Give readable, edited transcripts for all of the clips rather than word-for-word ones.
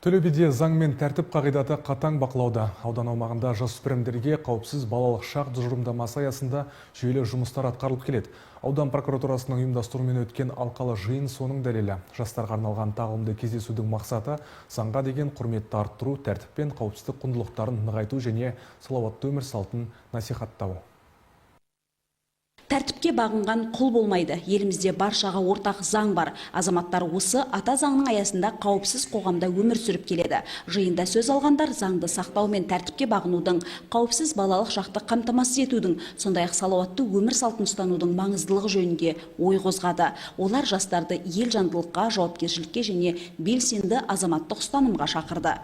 Төлебиде заң мен тәртіп қағидаты қатаң бақылауда. Аудан аумағында жасөспірімдерге қауіпсіз балалық шақ тұжырымдамасы аясында жүйелі жұмыстар атқарылып келеді. Аудан прокуратурасының ұйымдастыруымен өткен алқалы жиын соның дәлелі. Жастарға арналған тағылымды кездесудің мақсаты заңға деген құрметті арттыру, тәртіп пен қауіпсіздік құндылықтарын нығайту және салауатты өмір салтын насихаттау. Тәртіпке бағынған құл болмайды. Елімізде баршаға ортақ заң бар. Азаматтар осы ата заңның аясында қауіпсіз қоғамда өмір сүріп келеді. Жиында сөз алғандар заңды сақтау мен тәртіпке бағынудың, қауіпсіз балалық шақты қамтамасыз етудің, сондай-ақ салауатты өмір салтын ұстанудың маңыздылығы жөнінде ой қозғады. Олар жастарды елжандылыққа, жауапкершілікке және белсенді азаматтық ұстанымға шақырды.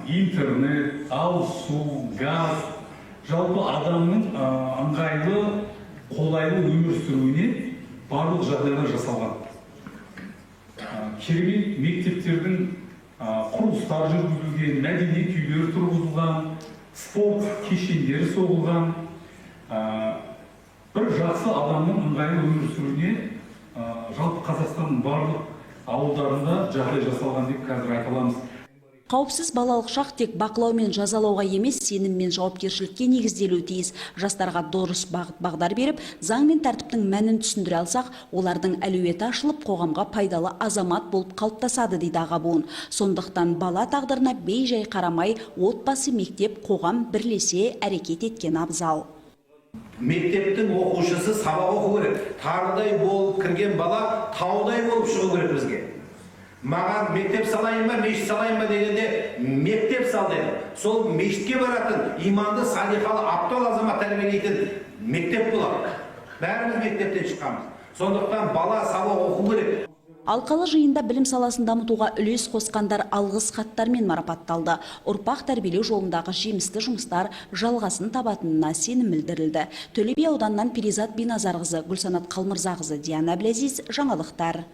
Интернет, ауыз-су, газ, жалпы адамның ыңғайлы, қолайлы өмір сүруіне барлық жағдайлар жасалған. Керемет мектептердің құрылыстары жүргізілген, мәдениет үйлері тұрғызылған, спорт кешендері соғылған. Бір жақсы адамның ыңғайлы өмір сүруіне жалпы Қазақстанның барлық ауылдарында жағдай жасалған деп қазір айта аламыз. Қауіпсіз балалық шақ тек бақылау мен жазалауға емес, сенім мен жауапкершілікке негізделуі тиіс. Жастарға дұрыс бағдар беріп, заң мен тәртіптің мәнін түсіндіре алсақ, олардың әлеуеті ашылып, қоғамға пайдалы азамат болып қалыптасады дейді аға буын. Сондықтан бала тағдырына бей-жай қарамай, отбасы, мектеп, қоғам бірлесе әрекет еткен абзал. Мектептің оқушысы сабақ оқу керек. Тарыдай болып кірген бала таудай болып шығу керек бізге. Маған мектеп салайын ба, мешіт салайын ба дегенде мектеп сал деді. Сол мешітке баратын, иманды, салихалы, аптал азамат тәрбиелейтін мектеп болады. Бәріміз мектептен шыққанбыз. Сондықтан бала сабақ оқу керек. Алқалы жиында білім саласын дамытуға үлес қосқандар алғыс хаттармен марапатталды. Ұрпақ тәрбиелеу жолындағы жемісті жұмыстар жалғасын табатынына сенім білдірілді. Төле би ауданынан Перизат Биназарқызы, Гүлсанат Қалмырзақызы, Диана Блязиз, жаңалықтар.